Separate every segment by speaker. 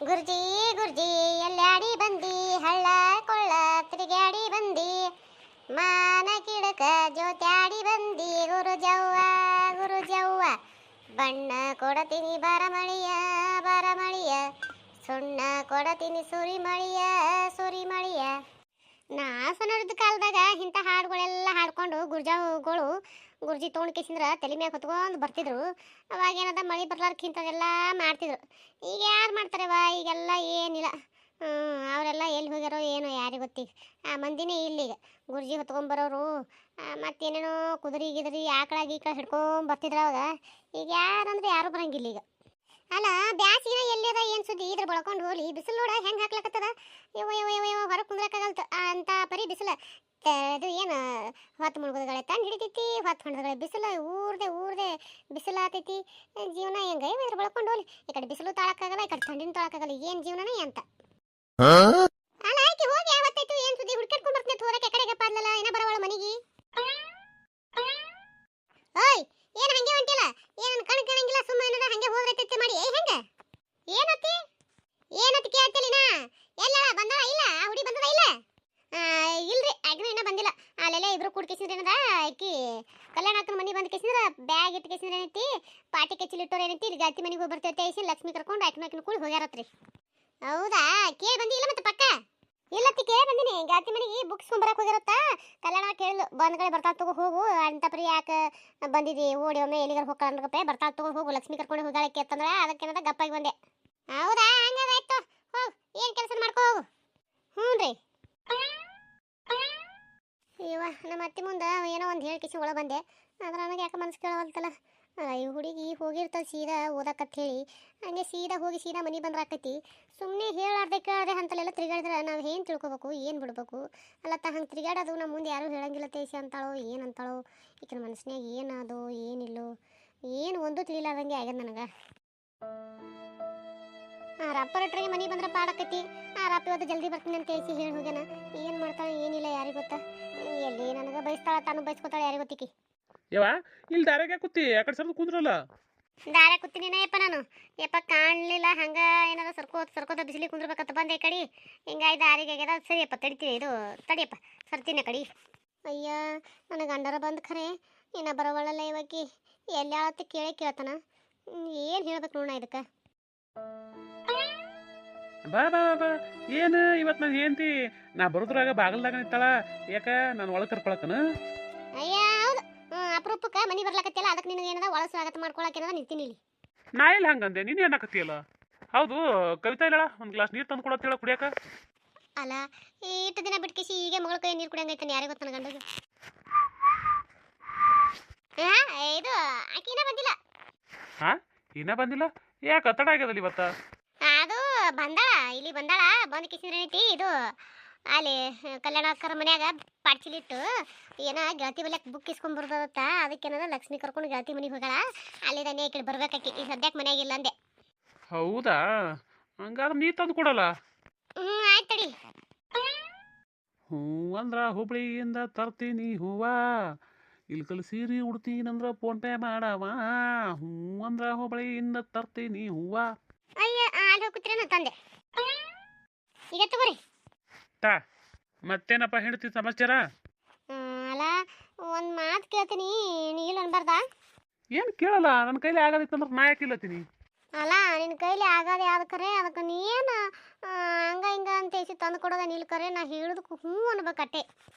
Speaker 1: ಗುರ್ಜಿ ಗುರ್ಜಿ ಎಲ್ಲಾಡಿ ಬಂದಿ ಹಳ್ಳ ಕೊಳ್ಳ ತಿರುಗಾಡಿ ಬಂದಿ ಮಾನ ಕಿಡಕ ಜೋತ್ಯಾಡಿ ಬಂದಿ ಗುರುಜವ್ವ ಬಣ್ಣ ಕೊಡತೀನಿ ಬರಮಳಿಯ ಸುಣ್ಣ ಕೊಡತೀನಿ ಸುರಿಮಳಿಯ ನಾ ಸಣ್ಣದ ಕಾಲದಾಗ ಇಂಥ ಹಾಡುಗಳೆಲ್ಲ ಹಾಡ್ಕೊಂಡು ಗುರ್ಜಾಗಳು ಗುರ್ಜಿ ತೊಗೊಂಡು ಕಿಸಿಂದ್ರ ತಲೆ ಮ್ಯಾಗ ಹೊತ್ಕೊಂಡು ಬರ್ತಿದ್ರು. ಅವಾಗ ಏನದ ಮಳೆ ಬರ್ಲಾರ್ಕ ಇಂಥದೆಲ್ಲ ಮಾಡ್ತಿದ್ರು. ಈಗ ಯಾರು ಮಾಡ್ತಾರವ? ಈಗೆಲ್ಲ ಏನಿಲ್ಲ. ಅವರೆಲ್ಲ ಎಲ್ಲಿ ಹೋಗ್ಯಾರೋ ಏನೋ ಯಾರಿಗೆ ಗೊತ್ತೀಗ. ಆ ಮಂದಿನೇ ಇಲ್ಲಿಗ ಗುರ್ಜಿ ಹೊತ್ಕೊಂಬರೋರು ಮತ್ತೇನೇನೋ ಕುದುರೆ ಗಿದ್ರಿ ಆಕಳ ಗೀಕಳ ಹಿಡ್ಕೊಂಡ್ ಬರ್ತಿದ್ರು ಅವಾಗ. ಈಗ ಯಾರಂದ್ರೆ ಯಾರು ಬರಂಗಿಲ್ಲ ಈಗ. ಅಲ್ಲ ಬ್ಯಾಸಿನ ಎಲ್ಲಿದ ಏನು ಸುದ್ದಿ ಇದ್ರ ಬಳಕೊಂಡು ಹೋಲಿ ಬಿಸಿಲು ನೋಡ ಹೆಂಗೆ ಹಾಕ್ಲಕತ್ತದ. ಹೊರಗೆ ಕುಂದ್ರಕ್ಕಾಗಲ್ತ ಅಂತ ಪರಿ ಬಿಸಿಲು. ಅದು ಏನು ಹೊತ್ತು ಮುಳುಗೋದಗಳೇ ತಂದು ಹಿಡಿತೈತಿ, ಹೊತ್ತು ಹೊಂಡದಗಳೇ ಬಿಸಿಲು ಊರ್ದೆ ಬಿಸಿಲು ಆತೈತಿ. ಜೀವನ ಹೆಂಗೆ ಇದ್ರ ಬಳಕೊಂಡು ಹೋಲಿ. ಈ ಕಡೆ ಬಿಸಿಲು ತಾಳಕ್ಕಾಗಲ್ಲ, ಈ ಕಡೆ ಥಂಡಿನ ತಾಳಕ್ಕಾಗಲ್ಲ. ಏನು ಜೀವನನೇ ಅಂತ. ಅಲ್ಲ ಆಯ್ಕೆ ಹೋಗಿ ಯಾವತ್ತಾಯ್ತು ಏನು ಸುದ್ದಿ ಹುಡ್ಕಾಡ್ಕೊಂಡು ಬರ್ತೀನಿ ತೋರಕ್ಕೆ ಕಡೆಗೆ ಪಾದ್ಲಲ್ಲ ಏನ ಬರವಳ ಮನೆಗೆ. ಓಯ್ ಏನು ಹಂಗೆ ಹೊಂಟಿಲ್ಲ? ಏನು ಕಣ್ ಕಾಣಂಗಿಲ್ಲ, ಸುಮ್ಮನೆ ಹಂಗೆ ಹೋದ್ರೈತಿ ಮಾಡಿ ಹೆಂಗೆ ಏನತ್ತಿ ಕೇಳ್ತಿಲಿನ? ಎಲ್ಲ ಬಂದಳ ಇಲ್ಲ? ಆ ಹುಡಿ ಬಂದದ ಇಲ್ಲ? ಇಲ್ರಿ ಆಕಿನ ಇನ್ನೂ ಬಂದಿಲ್ಲ. ಅಲ್ಲೆಲ್ಲ ಇಬ್ರು ಕೂಡ್ಕೇಸಿದ್ರೆ ಏನದ ಆಕಿ ಕಲ್ಯಾಣ ಅಕ್ಕನ ಮನೆ ಬಂದು ಕೇಸಿದ್ರೆ ಬ್ಯಾಗ್ ಇಟ್ಟು ಕೇಸಿದ್ರೆ ಏನೈತಿ ಪಾಟಿ ಕೆಚ್ಚಿಲಿಟ್ಟೋರು ಏನೈತಿ ಇಲ್ಲಿ ಗಾತಿ ಮನೆಗೆ ಹೋಗಿ ಬರ್ತೈತೆ ಐಸಿ ಲಕ್ಷ್ಮಿ ಕರ್ಕೊಂಡು ಆಕಿನ ಕೂಡ ಹೋಗ್ಯಾರತ್ರಿ. ಹೌದಾ? ಕೇಳಿ ಬಂದಿಲ್ಲ ಮತ್ತೆ ಪಕ್ಕ? ಇಲ್ಲತ್ತಿ ಕೇಳಿ ಬಂದಿನಿ. ಗಾತಿ ಮನೆಗೆ ಬುಕ್ಸ್ ತೊಗೊಂಬರಕ್ಕೆ ಹೋಗಿರತ್ತ. ಕಲ್ಯಾಣ ಕೇಳಿದ್ಲು ಬಂದ್ಗಳೇ ಬರ್ತಾಳ ತಗೋ ಹೋಗು ಅಂತ ಪರಿ ಯಾಕೆ ಬಂದಿದ್ದಿ ಓಡಿ ಒಮ್ಮೆ ಎಲ್ಲಿಗಾರ ಹೋಗ್ಕಂಡ್ರಗಪ್ಪೆ ಬರ್ತಾಳ ತಗೋ ಹೋಗು ಲಕ್ಷ್ಮಿ ಕರ್ಕೊಂಡು ಹೋಗಾಳಕ್ಕೆ ಅಂತಂದ್ರೆ ಅದಕ್ಕೇನದ ಗಪ್ಪಾಗಿ ಬಂದೆ. ಹೌದಾ? ಹಂಗಾಯ್ತು ಹೋಗು ಏನು ಕೆಲಸ ಮಾಡ್ಕೋ ಹೋಗು. ಹ್ಞೂ ರೀ. ಇವ ನಮ್ಮ ಅತ್ತೆ ಮುಂದೆ ಏನೋ ಒಂದು ಹೇಳಿಕಿಸಿ ಒಳಗೆ ಬಂದೆ. ಆದ್ರೆ ನನಗೆ ಯಾಕೆ ಮನಸ್ಸು ಕೇಳವಲ್ತಲ್ಲ. ಈ ಹುಡುಗಿ ಹೋಗಿರ್ತದೆ ಸೀದಾ ಓದಕ್ಕಂತ ಹೇಳಿ ಹಂಗೆ ಸೀದಾ ಹೋಗಿ ಸೀದಾ ಮನೆ ಬಂದ್ರೆ ಆಕೈತಿ. ಸುಮ್ಮನೆ ಹೇಳಾರ್ದೆ ಕೇಳಾರ್ದೆ ಅಂತಲೆಲ್ಲ ತಿರುಗಾಡಿದ್ರೆ ನಾವು ಏನು ತಿಳ್ಕೊಬೇಕು ಏನು ಬಿಡ್ಬೇಕು? ಅಲ್ಲ ಹಂಗೆ ತಿರುಗಾಡೋದು ನಮ್ಮ ಮುಂದೆ ಯಾರೂ ಹೇಳಂಗಿಲ್ಲ ತೇಸಿ ಅಂತಾಳೋ ಏನು ಅಂತಾಳೋ ಈಕಿನ ಮನಸ್ಸಿನಾಗ ಏನದು ಏನಿಲ್ಲೋ ಏನು ಒಂದು ತಿಳಿಲಾರ್ದಂಗೆ ಆಗ್ಯದ ನನಗೆ. ರಪ್ಪರಟ್ರಿಗೆ ಮನೆ ಬಂದ್ರೆ ಪಾಡಕೈತಿ. ರಪ್ಪ ಇವತ್ತು ಜಲ್ದಿ ಬರ್ತೀನಿ ಅಂತ ತೇಸಿ ಹೇಳಿ ಹೋಗ್ಯಾನ. ಏನು ಮಾಡ್ತಾಳೆ ಏನಿಲ್ಲ ಯಾರಿಗೆ ಗೊತ್ತಾ? ಎಲ್ಲಿ ನನಗೆ ಬಯಸ್ತಾಳ ತಾನು ಬಯಸ್ಕೊತಾಳೆ ಯಾರಿಗೆ ಗೊತ್ತಿಕ್ಕಿ.
Speaker 2: ಯವ್ವ ಇಲ್ಲಿ ದಾರ್ಯಾಗ ಕೂತಿ ಆ ಕಡೆ ಸರ್ದು ಕುಂದ್ರಲ್ಲ.
Speaker 1: ದಾರ ಕೂತಿನ ಯಪ್ಪ ನಾನು. ಯಪ್ಪ ಕಾಣಲಿಲ್ಲ ಹಂಗೆ ಏನಾರ ಸರ್ಕೋತ ಬಿಸಿಲಿಗೆ ಕುಂದ್ರಬೇಕಂತ ಬಂದೆ ಈ ಕಡೆ. ಹಿಂಗಾಗಿ ದಾರಿಗೆ ಆಗ್ಯದ. ಸರಿಯಪ್ಪ ತಡಿತೀನಿ ಇದು ತಡಿಯಪ್ಪ ಸರ್ತೀನಿ ಕಡೆ. ಅಯ್ಯ ನನಗೆ ಗಂಡರ ಬಂದು ಖರೆ ಇನ್ನ ಬರೋವಳಲ್ಲ ಇವಾಕಿ. ಎಲ್ಲಿ ಆಳತ್ತೆ ಕೇಳ್ತಾನ. ಏನು ಹೇಳ್ಬೇಕು ನೋಡ ಇದಕ್ಕೆ.
Speaker 2: ಬಾ ಬಾ ಬಾ ಏನು ಇವತ್ತು ನಾನು ಹೇಳ್ತಿ ನಾ ಬರೋದ್ರಾಗ ಬಾಗಲ್ದಾಗ ನಿಂತಾಳ. ಯಾಕ ನಾನು ಒಳಗೆ ಕರ್ಕೊಳಕನ?
Speaker 1: ಅಯ್ಯ ಹೌದು ಅಪರೂಪಕ್ಕೆ ಮನೆ ಬರ್ಲಾಕತ್ತಿಲ್ಲ ಅದಕ್ಕೆ ನಿನಗೆ ಏನದ ಒಳ ಸ್ವಾಗತ ಮಾಡ್ಕೊಳಕ್ಕೆ ಏನದ ನಿಂತೀನಿ ಇಲ್ಲಿ.
Speaker 2: ನಾ ಇಲ್ಲ ಹಂಗಂದೆ ನೀನು ಏನಾಕತ್ತಿಯಲ್ಲ. ಹೌದು ಕವಿತಾ ಇಲ್ಲಳ ಒಂದು ಗ್ಲಾಸ್ ನೀರು ತಂದು ಕೊಡತ್ತೇಳ ಕುಡಿಯಾಕ.
Speaker 1: ಅಲ್ಲ ಇಷ್ಟು ದಿನ ಬಿಟ್ಕಿಸಿ ಈಗ ಮಗಳ ಕೈ ನೀರು ಕುಡಿಯಂಗೈತಾನೆ ಯಾರಿಗೆ ಗೊತ್ತ ಗಂಡಗೆ. ಇದು ಆಕಿನ ಬಂದಿಲ್ಲ.
Speaker 2: ಹಾ ಇನ್ನೂ ಬಂದಿಲ್ಲ? ಯಾಕೆ ತಡ ಆಗ್ಯದಲ್ಲ ಇವತ್ತ?
Speaker 1: ಅದು ಬಂದಾಳ ಇಲ್ಲಿ ಬಂದಾಳ ಬಂದು ಕಿಸಿದ್ರೆ ಐತಿ ಇದು ಅಲ್ಲಿ ಕಲ್ಯಾಣ ಅಕ್ಕರ ಮನ್ಯಾಗ ಪಾಡ್ಚಿಲಿಟ್ಟು ಏನ ಗೆಳತಿ ಬಲ್ಯಾಕ ಬುಕ್ ಇಸ್ಕೊಂಡ್ ಬರ್ದತ್ತ. ಅದಕ್ಕೇನದ ಲಕ್ಷ್ಮಿ ಕರ್ಕೊಂಡು ಗೆಳತಿ ಮನೆಗೆ ಹೋಗಾಳ. ಅಲ್ಲಿದಾನೆ ಈ ಕಡೆ ಬರ್ಬೇಕಾಕಿ. ಈ ಸದ್ಯಕ್ಕೆ ಮನ್ಯಾಗಿಲ್ಲ ಅಂದೆ.
Speaker 2: ಹೌದಾ? ಹಂಗಾದ್ರೆ ನೀ ತಂದು ಕೊಡಲ್ಲ?
Speaker 1: ಆಯ್ತು ತಡಿ.
Speaker 2: ಹ್ಞೂ ಅಂದ್ರ ಹುಬ್ಳಿಯಿಂದ ತರ್ತೀನಿ ಹೂವ, ಇಲ್ಕಲ್ ಸೀರೆ ಉಡ್ತೀನಂದ್ರ ಫೋನ್ ಪೇ ಮಾಡವ. ಹ್ಞೂ ಅಂದ್ರ ಹುಬ್ಳಿಯಿಂದ ತರ್ತೀನಿ ಹೂವ.
Speaker 1: ಅಯ್ಯ ಅಲ್ಲಿ ಹೋಗ್ತಿರೇನ ತಂದೆ. ಈಗ ತಗೋರಿ.
Speaker 2: ತಾ ಮತ್ತೇನಪ್ಪ ಹೇಳ್ತಿ ಸಮಾಚಾರ?
Speaker 1: ಅಲ್ಲ ಒಂದು ಮಾತು ಕೇಳ್ತೀನಿ ನೀನು ಅನ್ಬಾರ್ದಾ?
Speaker 2: ಏನು ಕೇಳಲ್ಲ? ನನ್ನ ಕೈಲಿ ಆಗೋದಿತ್ತಂದ್ರೆ ನಾ ಯಾಕೆ ಇಲ್ಲತ್ತೀನಿ?
Speaker 1: ಅಲ್ಲ ನಿನ್ನ ಕೈಲಿ ಆಗೋದು ಯಾವ್ದು ಕರೆ ಅದಕ್ಕೆ ನೀನು ಹಂಗ ಹಿಂಗ ಅಂತ ಹೇಸಿ ತಂದು ಕೊಡೋದ ನಿಲ್ ಕರೆ. ನಾ ಹೇಳಿದಕ್ಕೂ ಹ್ಞೂ ಅನ್ಬೇಕಟ್ಟೆ.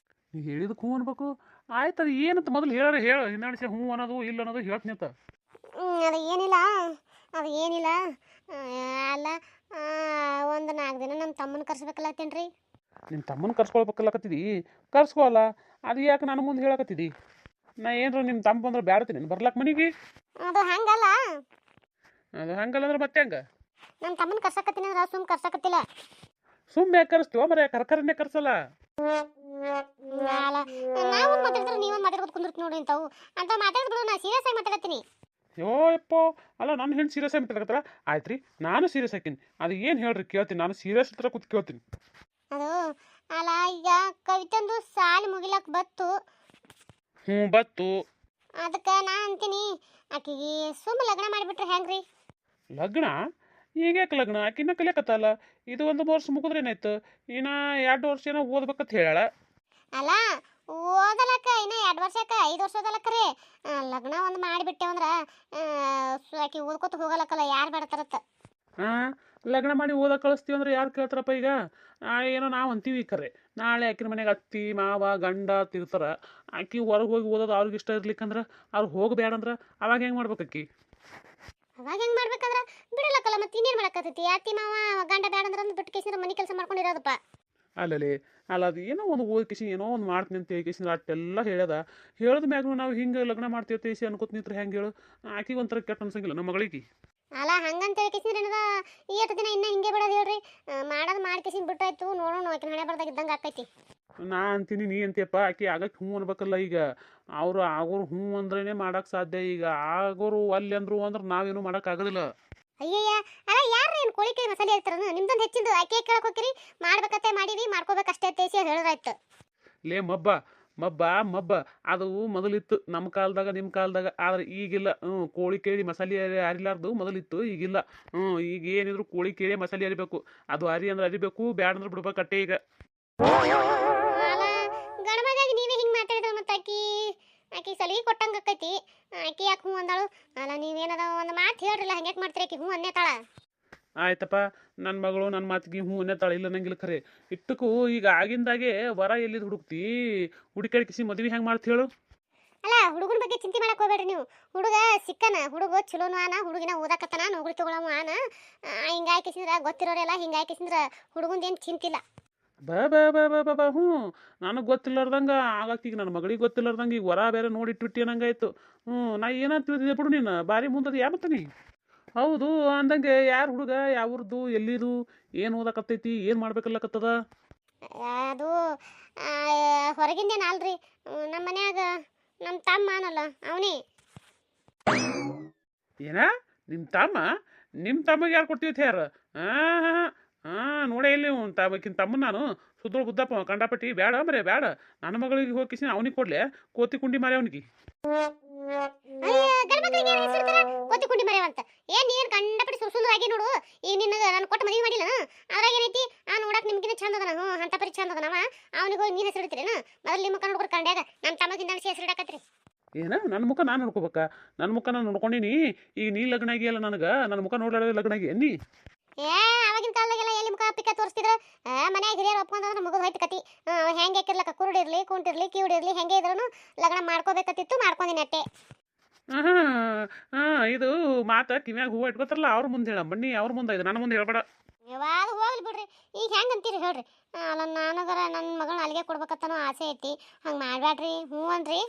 Speaker 2: ನೀ ಹೇಳಿದಕ್ಕೆ ಹ್ಞೂ ಅನ್ಬೇಕು. ಆಯ್ತು ಅದು ಏನಂತ ಮೊದಲು ಹೇಳಾರ ಹೇಳು. ಹಿಂದಣಿಸಿ ಹ್ಞೂ ಅನ್ನೋದು ಇಲ್ಲ ಅನ್ನೋದು ಹೇಳ್ತೀನಿ ಅಂತ.
Speaker 1: ಅದು ಏನಿಲ್ಲ ಅಲ್ಲ ಒಂದು 4 ದಿನ ನಮ್ಮ ತಮ್ಮನ ಕರ್ಸ್ಬೇಕಲ್ಲತ್ತೇನು ರೀ.
Speaker 2: ನಿಮ್ಮ ತಮ್ಮನ ಕರ್ಸ್ಕೊಳ್ಬೇಕಲ್ಲಕತ್ತಿದಿ ಕರ್ಸ್ಕೊಲ್ಲ. ಅದು ಯಾಕೆ ನನ್ನ ಮುಂದೆ ಹೇಳಕತ್ತಿದಿ? ನಾ ಏನ್ರ ನಿಮ್ಮ ತಮ್ಮ ಬಂದ್ರೆ ಬ್ಯಾಡತೀನಿ ಬರ್ಲಾಕ ಮನೆಗೆ.
Speaker 1: ಅದು ಹಂಗಲ್ಲ.
Speaker 2: ಅದು ಹಂಗಲ್ಲ ಅಂದ್ರೆ ಮತ್ತೆ ಹೆಂಗೆ?
Speaker 1: ನಮ್ಮ ತಮ್ಮನ ಕರ್ಸಕತ್ತೀನಿ ಅಂದ್ರೆ ಸುಮ್ಮ ಕರ್ಸಕತ್ತಿಲ್ಲ.
Speaker 2: ಸುಮ್ಮನೆ ಯಾಕೆ ಕರೆಸ್ತೀವ ಮರ ಕರ್ಕರನ್ನೇ ಕರ್ಸಲ್ಲ.
Speaker 1: ನಾವೊಂದು ಮಾತಾಡಿದ್ರೆ ನೀವೊಂದು ಮಾತಾಡ್ಬೋದು ಕುಂದಿರ್ತೀನಿ ನೋಡಿ ಇಂಥವು ಅಂತ ಮಾತಾಡಿದ್ರು ನಾ ಸೀರಿಯಸ್ ಆಗಿ ಮಾತಾಡತ್ತೀನಿ.
Speaker 2: ಯಪ್ಪೋ ಅಲ್ಲ ನನ್ನ ಹೆಣ್ಣು ಸೀರಿಯಸ್ ಆಗಿ ಮಾತಾಡಕತ್ತಾರ. ಆಯ್ತು ರೀ ನಾನು ಸೀರಿಯಸ್ ಹಾಕಿನಿ. ಅದು ಏನು ಹೇಳ್ರಿ ಕೇಳ್ತೀನಿ. ನಾನು ಸೀರಿಯಸ್ ಹತ್ರ ಕೂತ್ ಕೇಳ್ತೀನಿ.
Speaker 1: ಅದು ಅಲ್ಲ ಈಗ ಕವಿತಂದು ಸಾಲಿ ಮುಗಿಲಕ್ಕೆ ಬತ್ತು.
Speaker 2: ಹ್ಞೂ ಬತ್ತು.
Speaker 1: ಅದಕ್ಕೆ ನಾ ಅಂತೀನಿ ಆಕಿಗೆ ಸುಮ್ಮ ಲಗ್ನ ಮಾಡಿಬಿಟ್ರೆ ಹೆಂಗ್ರಿ?
Speaker 2: ಲಗ್ನ ಈಗ್ಯಾಕೆ ಲಗ್ನ ಆಕಿನ್ನ ಕಲಿಯಕತ್ತಲ್ಲ ಇದು ಒಂದು ವರ್ಷ ಮುಗಿದ್ರೆ ಏನಾಯ್ತು ಇನ್ನ 2 ವರ್ಷ ಏನೋ ಓದ್ಬೇಕಂತ ಹೇಳಾಳ.
Speaker 1: ಅಲ್ಲ ಓದಲಕ್ಕ ಇನ್ನ 2 ವರ್ಷಕ್ಕ 5 ವರ್ಷ ಓದಲಕ್ಕರಿ ಲಗ್ನ ಒಂದು ಮಾಡಿಬಿಟ್ಟೆವಂದ್ರ ಆಕಿ ಓದ್ಕೊತ ಹೋಗಲಕ್ಕಲ್ಲ ಯಾರು ಬೇಡತಾರತ್ತ.
Speaker 2: ಹಾಂ ಲಗ್ನ ಮಾಡಿ ಓದಕ್ಕೆ ಕಳಿಸ್ತೀವಿ ಅಂದ್ರೆ ಯಾರು ಕೇಳ್ತಾರಪ್ಪ ಈಗ. ಏನೋ ನಾವು ಅಂತೀವಿ ಕರೆ ನಾಳೆ ಆಕಿನ ಮನೆಗೆ ಅತ್ತಿ ಮಾವ ಗಂಡ ತಿರ್ತಾರ ಆಕಿ ಹೊರಗೆ ಹೋಗಿ ಓದೋದು ಅವ್ರಿಗೆ ಇಷ್ಟ ಇರ್ಲಿಕ್ಕಂದ್ರೆ ಅವ್ರು ಹೋಗಬೇಡಂದ್ರೆ ಅವಾಗ ಹೆಂಗೆ ಮಾಡ್ಬೇಕು ಆಕಿ.
Speaker 1: ಅವಾಗ ಹೆಂಗ್ ಮಾಡ್ಬೇಕಂದ್ರ ಬಿಡಲಕ್ಕಲ್ಲ ಮತ್ತೆ ಇನ್ನೇನು ಮಾಡಕತ್ತೈತಿ ಅತ್ತಿ ಮಾವ ಗಂಡ ಬೇಡ ಅಂದ್ರೆ ಬಿಟ್ಟು ಕೇಸಿಂದ್ರ ಮನೆ ಕೆಲಸ ಮಾಡ್ಕೊಂಡಿರೋದಪ್ಪ.
Speaker 2: ಅಲ್ಲಲ್ಲಿ ಅಲ್ಲ ಅದು ಏನೋ ಒಂದು ಓದ್ ಕಿಸಿ ಏನೋ ಒಂದು ಮಾಡ್ತೀನಿ ಅಂತ ಕಿಸಿಂದ್ರೆ ಅಷ್ಟೆಲ್ಲ ಹೇಳ್ಯದ ಹೇಳಿದ ಮ್ಯಾಗೂ ನಾವು ಹಿಂಗೆ ಲಗ್ನ ಮಾಡ್ತೀವಿ ತೇಸಿ ಅನ್ಕೋತ ನಿಂತ್ರೆ ಹೆಂಗೆ ಹೇಳು. ಆಕಿಗೆ ಒಂಥರ ಕೆಟ್ಟ ಅನ್ಸಂಗಿಲ್ಲ ನಮ್ಮ ಮಗಳಿಗೆ.
Speaker 1: ಅಲ್ಲ ಹಂಗಂತೇಳಿ ಕೇಸಿಂದ್ರ ಏನದ ಎಷ್ಟು ದಿನ ಇನ್ನ ಹಿಂಗೆ ಬಿಡೋದು ಹೇಳ್ರಿ ಮಾಡೋದು ಮಾಡಿ ಕೇಸಿಂದ ಬಿಟ್ಟಾಯ್ತು ನೋಡೋಣ ಆಕಿನ ಹಣೆ ಬರ್ದಾಗ ಇದ್ದಂಗೆ ಆಕೈತಿ.
Speaker 2: ನಾ ಅಂತೀನಿ ನೀ ಅಂತೀಯಪ್ಪ ಆಕಿ ಆಗಕ್ಕೆ ಹ್ಞೂ ಅನ್ಬೇಕಲ್ಲ ಈಗ. ಅವರು ಆಗೋರು ಹ್ಞೂ ಅಂದ್ರೇ ಮಾಡಕ್ಕೆ ಸಾಧ್ಯ ಈಗ ಆಗೋರು ಅಲ್ಲಿ ಅಂದ್ರು ಅಂದ್ರೆ ನಾವೇನು ಮಾಡೋಕ್ಕಾಗೋದಿಲ್ಲ.
Speaker 1: ಅಯ್ಯಯ್ಯ ಅಲ್ಲ ಯಾರು ಏನು ಕೋಳಿ ಕೈ ಮಸಾಲೆ ಹೇಳ್ತಾರನು ನಿಮ್ದೊಂದು ಹೆಚ್ಚಿಂದು ಆಕೆ ಕೇಳಕ್ ಹೋಗಿರಿ ಮಾಡ್ಬೇಕತ್ತೆ ಮಾಡೀವಿ ಮಾಡ್ಕೋಬೇಕಷ್ಟೇ ತೇಸಿ ಹೇಳಿದ್ರಾಯ್ತು.
Speaker 2: ಲೇ ಮಬ್ಬ ಮಬ್ಬ ಮಬ್ಬ ಅದು ಮೊದಲಿತ್ತು ನಮ್ಮ ಕಾಲದಾಗ ನಿಮ್ಮ ಕಾಲದಾಗ ಆದ್ರೆ ಈಗಿಲ್ಲ. ಕೋಳಿ ಕೇಳಿ ಮಸಾಲೆ ಅರಿಲಾರ್ದು ಮೊದಲಿತ್ತು ಈಗಿಲ್ಲ. ಈಗ ಏನಿದ್ರು ಕೋಳಿ ಕೇಳಿ ಮಸಾಲೆ ಅರಿಬೇಕು ಅದು ಅರಿ ಅಂದ್ರೆ ಅರಿಬೇಕು ಬ್ಯಾಡ ಅಂದ್ರೆ ಬಿಡ್ಬೇಕು ಅಟ್ಟೆ ಈಗ.
Speaker 1: ಅಲ್ಲ ಗಣಮಗಾಗಿ ನೀವೇ ಹಿಂಗೆ ಮಾತಾಡಿದ್ರೆ ಮತ್ತೆ ಆಕಿ ಸಲಿಗೆ ಕೊಟ್ಟಂಗೆ ಆಕೈತಿ. ಆಕಿ ಯಾಕೆ ಹ್ಞೂ ಅಂದಾಳು ಅಲ್ಲ ನೀವೇನದ ಒಂದು ಮಾತು ಹೇಳ್ರಲ್ಲ ಹಂಗ್ಯಾಕೆ ಮಾಡ್ತೀರಿ ಆಕಿ ಹ್ಞೂ ಅನ್ನೇ ತಾಳ.
Speaker 2: ಆಯ್ತಪ್ಪ ನನ್ನ ಮಗಳು ನನ್ನ ಮಾತಿಗೆ ಹ್ಞೂ ಅನ್ನತ್ತಾಳೆ ಇಲ್ಲ ನಂಗಿಲ್ಲ ಖರೆ ಇಟ್ಟಕ್ಕೂ ಈಗ ಆಗಿಂದಾಗೆ ವರ ಎಲ್ಲಿದ್ದು ಹುಡುಕ್ತಿ ಹುಡುಕಾಡಿ ಕಿಸಿ ಮದ್ವೆ ಹೆಂಗೆ ಮಾಡ್ತಿ ಹೇಳು.
Speaker 1: ಅಲ್ಲ ಹುಡುಗನ ಬಗ್ಗೆ ಚಿಂತೆ ಮಾಡಕ್ ಹೋಗ್ಬೇಡ್ರಿ ನೀವು. ಹುಡುಗ ಸಿಕ್ಕನ ಹುಡುಗ ಚಲೋನು ಆನ ಹುಡುಗಿನ ಓದಾಕತ್ತನ ನೌಕರಿ ತಗೊಳವ ಆನ ಹಿಂಗಾಯ್ಕಿಸಿದ್ರ ಗೊತ್ತಿರೋರೆಲ್ಲ ಹಿಂಗಾಯ್ಕಿಸಿದ್ರ ಹುಡುಗಂದೇನು ಚಿಂತಿಲ್ಲ.
Speaker 2: ಬಾ ಬಾ ಬಾ ಬಾ ಬಾ ಬಾ ಹ್ಞೂ ನನಗೆ ಗೊತ್ತಿಲ್ಲಾರ್ದಂಗೆ ಆಗಕ್ಕೆ ಈಗ ನನ್ನ ಮಗಳಿಗೆ ಗೊತ್ತಿಲ್ಲಾರ್ದಂಗೆ ಈಗ ವರ ಬೇರೆ ನೋಡಿಟ್ಬಿಟ್ಟು ಏನಂಗಾಯ್ತು. ನಾ ಏನಂತ ತಿಳಿದಿದ್ದೆ ಬಿಡು ನೀನು ಭಾರಿ ಮುಂದದು ಯಾಮತ್ತನಿ. ಹೌದು ಅಂದಂಗೆ ಯಾರು ಹುಡುಗ ಯಾವ್ರದ್ದು ಎಲ್ಲಿದು ಏನು ಓದಕತ್ತೈತಿ ಏನು ಮಾಡ್ಬೇಕಲ್ಲಕತ್ತದ.
Speaker 1: ಅದು ಹೊರಗಿಂದೇನು ಅಲ್ರಿ ನಮ್ಮ ಮನ್ಯಾಗ ನಮ್ಮ ತಮ್ಮ ಅನ್ನಲ್ಲ ಅವನೇ.
Speaker 2: ಏನ ನಿಮ್ಮ ತಮ್ಮಗೆ ಯಾರು ಕೊಡ್ತೀವಿ ಯಾರು. ಹಾಂ ಹಾಂ ಹಾಂ ನೋಡೇ ಇಲ್ಲಿ ತಮ್ಮಕ್ಕಿನ ತಮ್ಮ ನಾನು ಸುದ್ದೋಳು ಬುದ್ದಪ್ಪ ಕಂಡಾಪಟ್ಟಿ ಬೇಡ ಮರೆ ಬೇಡ ನನ್ನ ಮಗಳಿಗೆ ಹೋಗಿಸಿ ಅವನಿಗೆ ಕೊಡ್ಲೆ ಕೋತಿ ಕುಂಡಿ ಮಾರಿ ಅವನಿಗೆ.
Speaker 1: ಕೊತ್ತಿ ಕುಂಡಿ ಮರೆಯವಂತ ಏನ್ ನೀನ್ ಕಂಡಪಟ್ಟಿ ಸುಂದರವಾಗಿ ನೋಡು ಈಗ ನಿನ್ನ ನಾನು ಕೊಟ್ಟು ಮದುವೆ ಮಾಡಿಲ್ಲ ಅದ್ರಾಗ ಏನೈತಿ ನೋಡಕ್ ನಿಮ್ಗಿನ ಚಂದ ಅದನ ಅಂತ ಪರಿ ಚಂದ ಅದನವ ಅವನಿಗೆ ಹೋಗಿ ನೀನು ಹೆಸರಿಡ್ತೀರೇನ ಮೊದಲು ನಿಮ್ಮ ಮುಖ ನೋಡ್ಕೊಂಡು ಕಂಡ್ಯಾಗ ನನ್ನ ತಮ್ಮಗಿಂದ ಹೆಸರಿಡಾಕತ್ರಿ.
Speaker 2: ಏನ ನನ್ನ ಮುಖ ನಾನು ನೋಡ್ಕೋಬೇಕಾ ನನ್ನ ಮುಖ ನಾನು ನೋಡ್ಕೊಂಡಿನಿ ಈಗ ನೀ ಲಗ್ನ ಆಗಿಯಲ್ಲ ನನಗೆ ನನ್ನ ಮುಖ ನೋಡೋದು ಲಗ್ನ ಆಗಿ ನೀ.
Speaker 1: ಆವಾಗಿನ ಕಾಲದಾಗೆಲ್ಲ ಎಲ್ಲಿ ಮುಖ ಪಿಕ್ಕ ತೋರಿಸ್ತಿದ್ರ ಮನ್ಯಾಗ ಹಿರಿಯರು ಒಪ್ಕೊಂಡ್ರೆ ಮುಗಿದು ಹೋಯ್ತು ಕತಿ. ಹೆಂಗೆ ಹಾಕಿರ್ಲಕ್ಕ ಕುರುಡಿರ್ಲಿ ಕುಂಟಿರ್ಲಿ ಕಿವುಡಿರ್ಲಿ ಹೆಂಗೆ ಇದ್ರೂ ಲಗ್ನ ಮಾಡ್ಕೋಬೇಕತ್ತಿತ್ತು ಮಾಡ್ಕೊಂಡಿನಿ ಅಟ್ಟೆ.
Speaker 2: ಇದು ಮಾತ ಕಿವ್ಯಾಗ ಹೂವು ಇಟ್ಕೋತಾರಲ್ಲ ಅವ್ರ ಮುಂದೆ ಹೇಳ ಬನ್ನಿ ಅವ್ರ ಮುಂದೆ ಇದು ನನ್ನ ಮುಂದೆ ಹೇಳ್ಬೇಡ.
Speaker 1: ಯಾವಾಗ ಹೋಗ್ಲಿ ಬಿಡ್ರಿ ಈಗ ಹೆಂಗೆ ಅಂತೀರಿ ಹೇಳ್ರಿ. ಅಲ್ಲ ನನಗರ ನನ್ನ ಮಗಳನ್ನ ಅಲ್ಲಿಗೆ ಕೊಡ್ಬೇಕತ್ತನೋ ಆಸೆ ಐತಿ ಹಂಗೆ ಮಾಡ್ಬ್ಯಾಡ್ರಿ ಹ್ಞೂ ಅನ್ರಿ.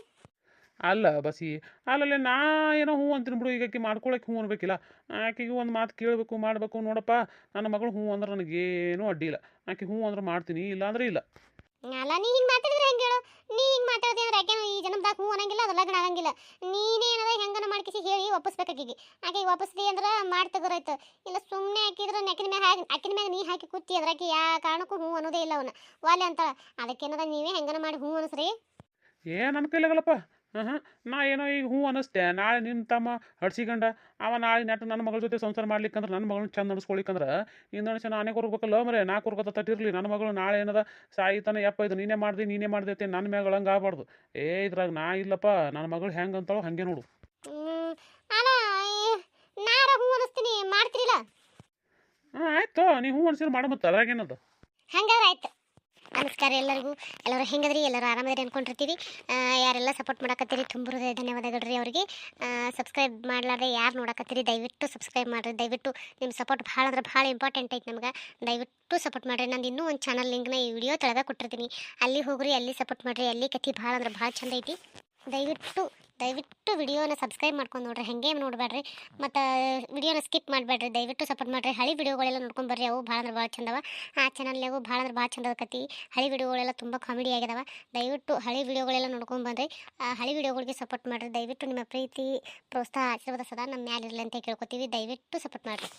Speaker 2: ಅಲ್ಲ ಬಸಿ ಅಲ್ಲಲ್ಲೇ ನಾ ಏನೋ ಹ್ಞೂ ಅಂತೀನಿ ಬಿಡು ಈಗ ಆಕಿ ಮಾಡ್ಕೊಳಕ್ಕೆ ಹ್ಞೂ ಅನ್ಬೇಕಿಲ್ಲ. ಆಕೆಗೆ ಒಂದು ಮಾತು ಕೇಳಬೇಕು ಮಾಡಬೇಕು ನೋಡಪ್ಪ ನನ್ನ ಮಗಳು ಹ್ಞೂ ಅಂದ್ರೆ ನನಗೇನೂ ಅಡ್ಡಿಲ್ಲ. ಆಕೆ ಹ್ಞೂ ಅಂದ್ರೆ ಮಾಡ್ತೀನಿ ಇಲ್ಲ ಅಂದ್ರೆ ಇಲ್ಲ.
Speaker 1: ಅಲ್ಲ ನೀ ಹಿಂಗೆ ಮಾತಾಡಿದ್ರೆ ಹೆಂಗೆ ಹೇಳು. ನೀ ಹಿಂಗೆ ಮಾತಾಡ್ತಿ ಅಂದ್ರೆ ಆಕೆ ಈ ಜನ್ಮದಾಗ ಹ್ಞೂ ಅನ್ನಂಗಿಲ್ಲ ಅದು ಲಗ್ನ ಆಗಂಗಿಲ್ಲ. ನೀನೇ ಏನದ ಹೆಂಗನ ಮಾಡ್ಕಿಸಿ ಹೇಳಿ ಒಪ್ಪಿಸ್ಬೇಕು ಆಕೆಗೆ ಒಪ್ಪಿಸ್ದಿ ಅಂದ್ರೆ ಮಾಡಿ ತೆಗೋರಾಯ್ತು. ಇಲ್ಲ ಸುಮ್ಮನೆ ಹಾಕಿದ್ರೆ ಅಕ್ಕಿನ ಮ್ಯಾಗ ನೀ ಹಾಕಿ ಕೂತಿ ಅದ್ರ ಆಕೆ ಯಾವ ಕಾರಣಕ್ಕೂ ಹ್ಞೂ ಅನ್ನೋದೇ ಇಲ್ಲ ಅವನ್ನ ವಾಲೆ ಅಂತಾಳ. ಅದಕ್ಕೇನದ ನೀವೇ ಹೆಂಗನ ಮಾಡಿ ಹ್ಞೂ ಅನಿಸ್ರಿ.
Speaker 2: ನನ್ನ ಕೈಲಾಗಲ್ಲಪ್ಪ. ನಾ ಏನೋ ಈಗ ಹ್ಞೂ ಅನ್ನಿಸ್ತೆ ನಾಳೆ ನಿನ್ನ ತಮ್ಮ ಹಡ್ಸಿಗಂಡ ಅವ ನಾಳೆ ನೆಟ್ಟು ನನ್ನ ಮಗಳ ಜೊತೆ ಸಂಸಾರ ಮಾಡ್ಲಿಕ್ಕಂದ್ರೆ ನನ್ನ ಮಗಳನ್ನ ಚಂದ ನಡೆಸ್ಕೊಳಿಕ್ಕಂದ್ರೆ ಇಂದ ನಾನೇ ಕೊರ್ಬೇಕಲ್ಲ ಮರೆ ನಾ ಕೊರ್ಕೊತ ತಟ್ಟಿರ್ಲಿ ನನ್ನ ಮಗಳು ನಾಳೆ ಏನದ ಸಾಯಿತಾನೆ ಯಪ್ಪ ಇದು ನೀನೇ ಮಾಡ್ದೆ ಅಂತ ನನ್ನ ಮ್ಯಾಗ ಹಂಗೆ ಆಗ್ಬಾರ್ದು. ಇದ್ರಾಗ ನಾ ಇಲ್ಲಪ್ಪ ನನ್ನ ಮಗಳು ಹೆಂಗೆ ಅಂತಾಳೋ ಹಾಗೆ ನೋಡು.
Speaker 1: ಅಲ್ಲ ನಾರ ಹ್ಞೂ ಅನಿಸ್ತೀನಿ ಮಾಡ್ತಿರಿಲ್ಲ.
Speaker 2: ಆಯ್ತು ನೀವು ಹ್ಞೂ ಅನ್ಸಿದ್ರೆ ಮಾಡಮತ್ತ ಅದ್ರಾಗೇನದು.
Speaker 1: ಹಂಗಾದ್ರೆ ಆಯ್ತು. ನಮಸ್ಕಾರ ಎಲ್ಲರಿಗೂ. ಎಲ್ಲರೂ ಹೆಂಗದ್ರಿ ಎಲ್ಲರೂ ಆರಾಮದ್ರಿ ಅನ್ಕೊಂಡಿರ್ತೀವಿ. ಯಾರೆಲ್ಲ ಸಪೋರ್ಟ್ ಮಾಡಕತ್ತೀರಿ ತುಂಬ ಧನ್ಯವಾದಗಳು ರೀ ಅವರಿಗೆ. ಸಬ್ಸ್ಕ್ರೈಬ್ ಮಾಡ್ಲಾರ್ದೆ ಯಾರು ನೋಡಕತ್ತೀರಿ ದಯವಿಟ್ಟು ಸಬ್ಸ್ಕ್ರೈಬ್ ಮಾಡಿರಿ. ದಯವಿಟ್ಟು ನಿಮ್ಮ ಸಪೋರ್ಟ್ ಭಾಳ ಅಂದ್ರೆ ಭಾಳ ಇಂಪಾರ್ಟೆಂಟ್ ಐತೆ ನಮ್ಗೆ. ದಯವಿಟ್ಟು ಸಪೋರ್ಟ್ ಮಾಡಿರಿ. ನಂದು ಇನ್ನೂ ಒಂದು ಚಾನಲ್ ಲಿಂಕ್ನ ಈ ವಿಡಿಯೋ ತೆಳಗೆ ಕೊಟ್ಟಿರ್ತೀನಿ ಅಲ್ಲಿ ಹೋಗ್ರಿ ಅಲ್ಲಿ ಸಪೋರ್ಟ್ ಮಾಡಿರಿ. ಅಲ್ಲಿ ಕಥೆ ಭಾಳ ಅಂದ್ರೆ ಭಾಳ ಚಂದ ಐತಿ. ದಯವಿಟ್ಟು ವಿಡಿಯೋನ ಸಬ್ಸ್ಕ್ರೈಬ್ ಮಾಡ್ಕೊಂಡು ನೋಡ್ರಿ ಹಂಗೆ ನೋಡಬೇಡ್ರಿ ಮತ್ತು ವಿಡಿಯೋನ ಸ್ಕಿಪ್ ಮಾಡಬೇಡ್ರಿ. ದಯವಿಟ್ಟು ಸಪೋರ್ಟ್ ಮಾಡಿರಿ. ಹಳಿ ವಿಡಿಯೋಗಳೆಲ್ಲ ನೋಡ್ಕೊಂಡು ಬರ್ರಿ ಅವು ಭಾಳ ಅಂದ್ರೆ ಭಾಳ ಚಂದವ. ಆ ಚಾನಲ್ನಾಗೂ ಭಾಳ ಅಂದ್ರೆ ಭಾಳ ಚಂದದ ಕತಿ ಹಳಿ ವಿಡಿಯೋಗಳೆಲ್ಲ ತುಂಬ ಕಾಮಿಡಿ ಆಗಿದಾವ. ದಯವಿಟ್ಟು ಹಳಿ ವಿಡಿಯೋಗಳೆಲ್ಲ ನೋಡ್ಕೊಂಡು ಬಂದ್ರಿ. ಆ ಹಳಿ ವಿಡಿಯೋಗಳಿಗೆ ಸಪೋರ್ಟ್ ಮಾಡಿರಿ. ದಯವಿಟ್ಟು ನಿಮ್ಮ ಪ್ರೀತಿ ಪ್ರೋತ್ಸಾಹ ಆಶೀರ್ವಾದ ಸದಾ ನಮ್ಮ ಮ್ಯಾಲಿರಲಿ ಅಂತ ಕೇಳ್ಕೊತೀವಿ. ದಯವಿಟ್ಟು ಸಪೋರ್ಟ್ ಮಾಡಿರಿ.